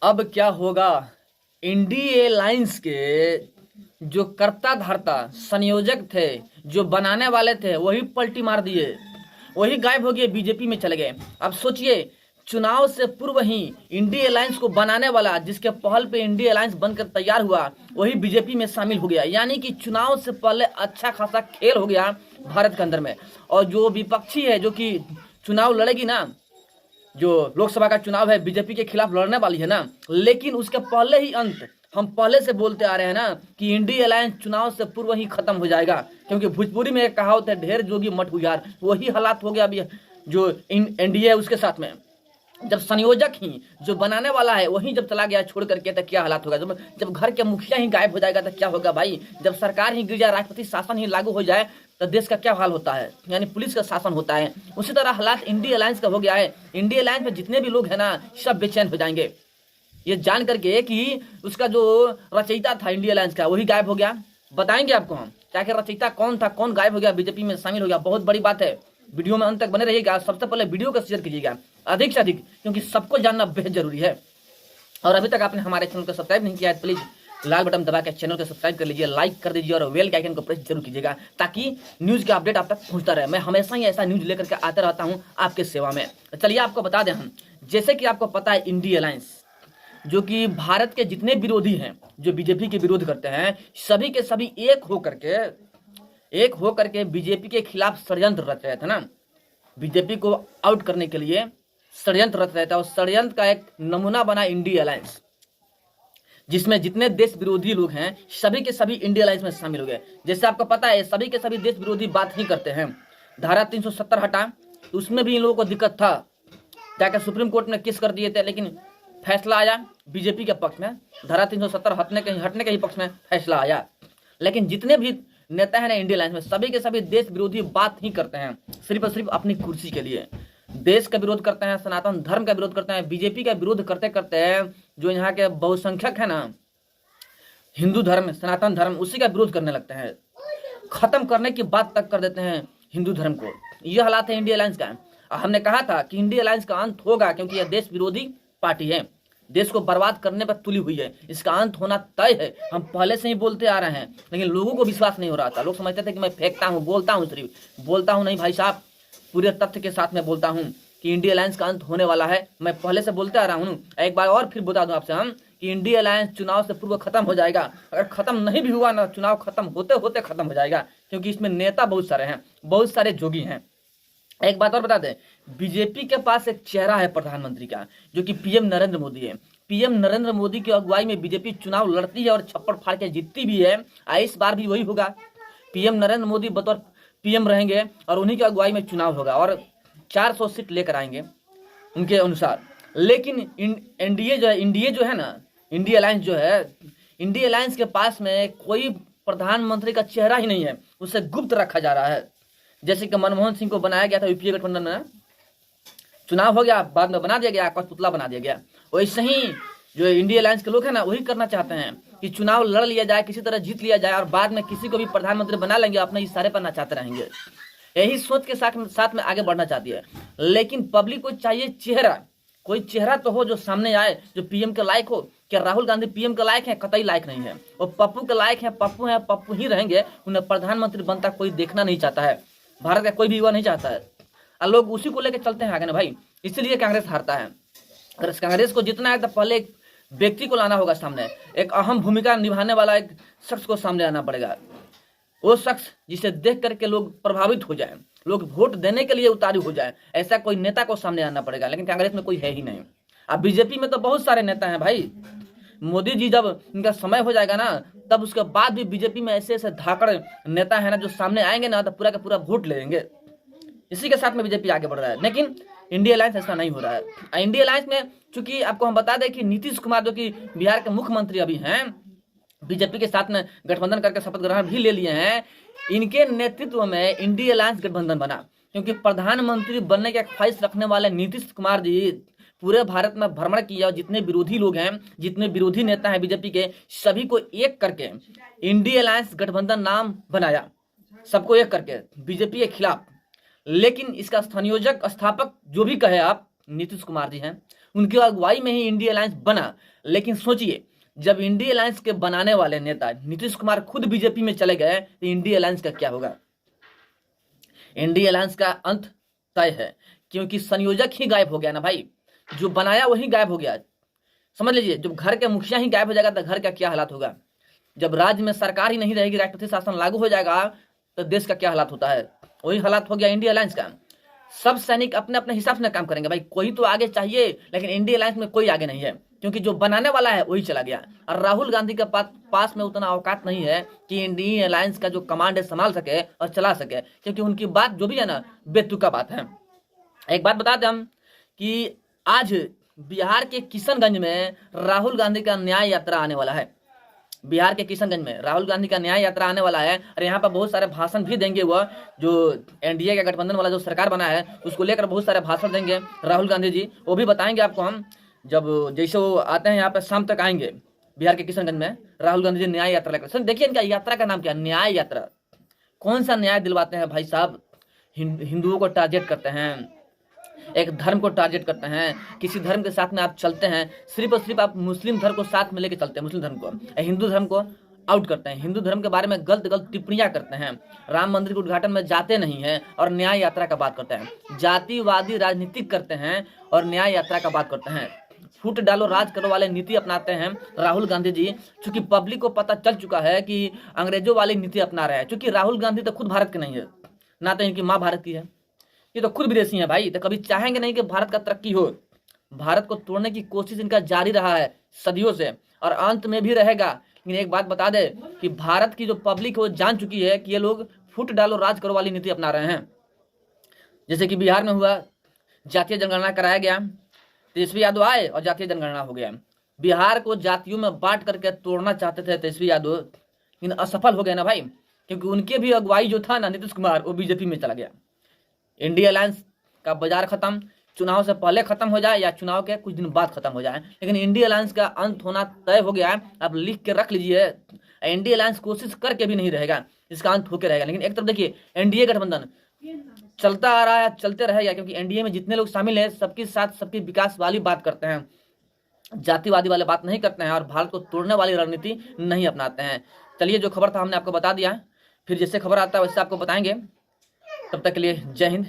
अब क्या होगा? इंडिया अलायंस के जो कर्ता धर्ता संयोजक थे, जो बनाने वाले थे, वही पलटी मार दिए, वही गायब हो गए, बीजेपी में चले गए। अब सोचिए, चुनाव से पूर्व ही इंडिया अलायंस को बनाने वाला, जिसके पहल पे इंडिया अलायंस बनकर तैयार हुआ, वही बीजेपी में शामिल हो गया। यानी कि चुनाव से पहले अच्छा खासा खेल हो गया भारत के अंदर में। और जो विपक्षी है, जो कि चुनाव लड़ेगी ना, जो लोकसभा का चुनाव है, बीजेपी के खिलाफ लड़ने वाली है ना, लेकिन उसके पहले ही अंत, हम पहले से बोलते आ रहे हैं ना कि इंडिया अलायंस चुनाव से पूर्व ही खत्म हो जाएगा। क्योंकि भोजपुरी में एक कहावत है, ढेर जोगी मठ उजाड़, वही हालात हो गया अभी जो एनडीए है उसके साथ में। जब संयोजक ही, जो बनाने वाला है, वही जब चला गया छोड़ करके, तो क्या हालात होगा? जब घर के मुखिया ही गायब हो जाएगा तो क्या होगा भाई? जब सरकार ही गिर जाए, राष्ट्रपति शासन ही लागू हो जाए, तो देश का क्या हाल होता है? यानी पुलिस का शासन होता है। उसी तरह हालात इंडिया अलायंस का हो गया है। इंडिया अलायंस में जितने भी लोग हैं ना, सब बेचैन हो जाएंगे, ये जान करके कि उसका जो रचयिता था इंडिया अलायंस का, वही गायब हो गया। बताएंगे आपको हम क्या कि रचयिता कौन था, कौन गायब हो गया, बीजेपी में शामिल हो गया। बहुत बड़ी बात है, वीडियो में अंत तक बने रहिएगा। सबसे पहले वीडियो को शेयर कीजिएगा अधिक से अधिक, क्योंकि सबको जानना बेहद जरूरी है। और अभी तक आपने हमारे चैनल को सब्सक्राइब नहीं किया है, प्लीज लाल बटन दबा के चैनल को सब्सक्राइब कर लीजिए, लाइक कर दीजिए और बेल के आइकन को प्रेस जरूर कीजिएगा, ताकि न्यूज का अपडेट आप तक पहुंचता रहे। मैं हमेशा ही ऐसा न्यूज लेकर के आता रहता हूं आपके सेवा में। चलिए आपको बता दें हम, जैसे कि आपको पता है, इंडिया अलायंस जो कि भारत के जितने विरोधी हैं, जो बीजेपी के विरोध करते हैं, सभी के सभी एक हो करके बीजेपी के खिलाफ षड्यंत्र रच रहे थे ना, बीजेपी को आउट करने के लिए षड्यंत्र रच रहे थे। और षड्यंत्र का एक नमूना बना इंडिया अलायंस, जिसमें जितने देश विरोधी लोग हैं, सभी के सभी इंडिया अलायंस में शामिल हो गए। जैसे आपको पता है, सभी के सभी देश विरोधी बात ही करते हैं। धारा 370 हटा, तो उसमें भी इन लोगों को दिक्कत था, जाकर सुप्रीम कोर्ट में केस कर दिए थे, लेकिन फैसला आया बीजेपी के पक्ष में। धारा 370 हटने के ही पक्ष में फैसला आया। लेकिन जितने भी नेता है ना इंडिया अलायंस में, सभी के सभी देश विरोधी बात ही करते हैं, सिर्फ और सिर्फ अपनी कुर्सी के लिए। देश का विरोध करते हैं, सनातन धर्म का विरोध करते हैं, बीजेपी का विरोध करते करते हैं जो यहाँ के बहुसंख्यक है ना, हिंदू धर्म, सनातन धर्म, उसी का विरोध करने लगते हैं, खत्म करने की बात तक कर देते हैं हिंदू धर्म को। यह हालात है इंडिया अलायंस का। हमने कहा था कि इंडिया अलायंस का अंत होगा, क्योंकि यह देश विरोधी पार्टी है, देश को बर्बाद करने पर तुली हुई है, इसका अंत होना तय है। हम पहले से ही बोलते आ रहे हैं, लेकिन लोगों को विश्वास नहीं हो रहा था। लोग समझते थे कि मैं फेंकता हूं, बोलता हूं, सिर्फ बोलता हूं। नहीं भाई साहब, पूरे तथ्य के साथ में बोलता हूं कि इंडिया अलायंस का अंत होने वाला है। मैं पहले से बोलते आ रहा हूं। एक बार और फिर बता दूं आपसे हम कि इंडिया अलायंस चुनाव से पूर्व खत्म हो जाएगा। अगर खत्म नहीं भी हुआ ना, चुनाव खत्म होते होते खत्म हो जाएगा, क्योंकि इसमें नेता बहुत सारे हैं, बहुत सारे जोगी हैं। एक बात और बता दें, बीजेपी के पास एक चेहरा है प्रधानमंत्री का, जो कि पीएम नरेंद्र मोदी है। पीएम नरेंद्र मोदी की अगुवाई में बीजेपी चुनाव लड़ती है और छप्पड़ फाड़ के जीतती भी है। इस बार भी वही होगा, पीएम नरेंद्र मोदी बतौर पीएम रहेंगे और उन्हीं की अगुवाई में चुनाव होगा और 400 सीट लेकर आएंगे उनके अनुसार। लेकिन इंडिया जो है ना, इंडिया अलायंस जो है, इंडिया अलायंस के पास में कोई प्रधानमंत्री का चेहरा ही नहीं है, उसे गुप्त रखा जा रहा है। जैसे कि मनमोहन सिंह को बनाया गया था यूपीए गठबंधन में, चुनाव हो गया, बाद में बना दिया गया, कठपुतला बना दिया गया। वैसे ही जो इंडिया अलायंस के लोग हैं ना, वही करना चाहते हैं कि चुनाव लड़ लिया जाए, किसी तरह जीत लिया जाए और बाद में किसी को भी प्रधानमंत्री बना लेंगे, अपने इशारे पर नचाते रहेंगे। यही सोच के साथ में आगे बढ़ना चाहती है। लेकिन पब्लिक को चाहिए चेहरा, कोई चेहरा तो हो जो सामने आए, जो पीएम के लायक हो। क्या राहुल गांधी पीएम के लायक है? कतई लायक नहीं है। वो पप्पू के लायक है, पप्पू ही रहेंगे। उन्हें प्रधानमंत्री बनता कोई देखना नहीं चाहता है, भारत का कोई भी युवा नहीं चाहता है, और लोग उसी को लेकर चलते हैं आगे ना भाई। इसलिए कांग्रेस हारता है। अगर कांग्रेस को जितना है तो पहले एक व्यक्ति को लाना होगा सामने, एक अहम भूमिका निभाने वाला एक शख्स को सामने आना पड़ेगा। वो शख्स जिसे देख करके लोग प्रभावित हो जाए, लोग वोट देने के लिए उतारू हो जाए, ऐसा कोई नेता को सामने आना पड़ेगा। लेकिन कांग्रेस में कोई है ही नहीं। अब बीजेपी में तो बहुत सारे नेता हैं भाई। मोदी जी जब इनका समय हो जाएगा ना, तब उसके बाद भी बीजेपी में ऐसे ऐसे धाकड़ नेता है ना, जो सामने आएंगे ना, तो पूरा का पूरा वोट लेंगे। इसी के साथ में बीजेपी आगे बढ़ रहा है। लेकिन इंडिया अलायंस ऐसा नहीं हो रहा है। इंडिया अलायंस में चूंकि आपको हम बता दें कि नीतीश कुमार, जो कि बिहार के मुख्यमंत्री अभी हैं, बीजेपी के साथ में गठबंधन करके शपथ ग्रहण भी ले लिए हैं। इनके नेतृत्व में इंडिया अलायंस गठबंधन बना, क्योंकि प्रधानमंत्री बनने की ख्वाहिश रखने वाले नीतीश कुमार जी पूरे भारत में भ्रमण किया और जितने विरोधी लोग हैं, जितने विरोधी नेता हैं बीजेपी के, सभी को एक करके इंडिया अलायंस गठबंधन नाम बनाया, सबको एक करके बीजेपी के खिलाफ। लेकिन इसका संयोजक, स्थापक जो भी कहे आप, नीतीश कुमार जी हैं। उनकी अगुवाई में ही इंडिया अलायंस बना। लेकिन सोचिए, जब इंडिया अलायंस के बनाने वाले नेता नीतीश कुमार खुद बीजेपी में चले गए तो इंडिया अलायंस का क्या होगा? इंडिया अलायंस का अंत तय है, क्योंकि संयोजक ही गायब हो गया ना भाई, जो बनाया वही गायब हो गया। समझ लीजिए, जब घर के मुखिया ही गायब हो जाएगा तो घर का क्या हालात होगा? जब राज्य में सरकार ही नहीं रहेगी, राष्ट्रपति शासन लागू हो जाएगा तो देश का क्या हालात होता है? वही हालात हो गया इंडिया अलायंस का। सब सैनिक अपने अपने हिसाब से काम करेंगे भाई, कोई तो आगे चाहिए, लेकिन इंडिया अलायंस में कोई आगे नहीं है, क्योंकि जो बनाने वाला है वही चला गया। और राहुल गांधी के पास में उतना औकात नहीं है कि इंडिया अलायंस का जो कमांड है संभाल सके और चला सके, क्योंकि उनकी बात जो भी है ना, बेतुका बात है। एक बात बता दें हम कि आज बिहार के किशनगंज में राहुल गांधी का न्याय यात्रा आने वाला है। बिहार के किशनगंज में राहुल गांधी का न्याय यात्रा आने वाला है, और यहाँ पर बहुत सारे भाषण भी देंगे। वह जो एनडीए का गठबंधन वाला जो सरकार बना है उसको लेकर बहुत सारे भाषण देंगे राहुल गांधी जी। वो भी बताएंगे आपको हम, जब जैसे वो आते हैं यहाँ पर शाम तक आएंगे बिहार के किशनगंज में राहुल गांधी जी न्याय यात्रा लेकर। देखिए इनका यात्रा का नाम क्या, न्याय यात्रा। कौन सा न्याय दिलवाते हैं भाई साहब? हिंदुओं को टारगेट करते हैं, एक धर्म को टारगेट करते हैं। किसी धर्म के साथ में आप चलते हैं, सिर्फ और सिर्फ आप मुस्लिम धर्म को साथ में लेके चलते हैं, मुस्लिम धर्म को, हिंदू धर्म को आउट करते हैं, हिंदू धर्म के बारे में गलत गलत टिप्पणियां करते हैं, राम मंदिर के उद्घाटन में जाते नहीं हैं और न्याय यात्रा का बात करते हैं, जातिवादी राजनीतिक करते हैं और न्याय यात्रा का बात करते हैं। फूट डालो राज करो वाले नीति अपनाते हैं राहुल गांधी जी। चूंकि पब्लिक को पता चल चुका है कि अंग्रेजों वाली नीति अपना रहे हैं, क्योंकि राहुल गांधी तो खुद भारत के नहीं है, ना तो इनकी माँ भारत की है, ये तो खुद विदेशी है भाई। तो कभी चाहेंगे नहीं कि भारत का तरक्की हो। भारत को तोड़ने की कोशिश इनका जारी रहा है सदियों से, और अंत में भी रहेगा। लेकिन एक बात बता दे कि भारत की जो पब्लिक है वो जान चुकी है कि ये लोग फुट डालो राज करो वाली नीति अपना रहे हैं। जैसे कि बिहार में हुआ, जातीय जनगणना कराया गया, तेजस्वी यादव आए और जातीय जनगणना हो गया। बिहार को जातियों में बांट करके तोड़ना चाहते थे तेजस्वी यादव, लेकिन असफल हो गए ना भाई, क्योंकि उनके भी अगुवाई जो था ना नीतीश कुमार, वो बीजेपी में चला गया। इंडिया अलायंस का बाजार खत्म, चुनाव से पहले खत्म हो जाए या चुनाव के कुछ दिन बाद खत्म हो जाए, लेकिन इंडिया अलायंस का अंत होना तय हो गया है। आप लिख के रख लीजिए, इंडिया अलायंस कोशिश करके भी नहीं रहेगा, इसका अंत होकर रहेगा। लेकिन एक तरफ देखिए, एनडीए गठबंधन चलता आ रहा है, चलते रहेगा, क्योंकि एनडीए में जितने लोग शामिल हैं सबके साथ सबकी विकास वाली बात करते हैं, जातिवादी वाले बात नहीं करते हैं और भारत को तोड़ने वाली रणनीति नहीं अपनाते हैं। चलिए, जो खबर था हमने आपको बता दिया, फिर जैसे खबर आता है वैसे आपको बताएंगे। तब तक के लिए जय हिंद।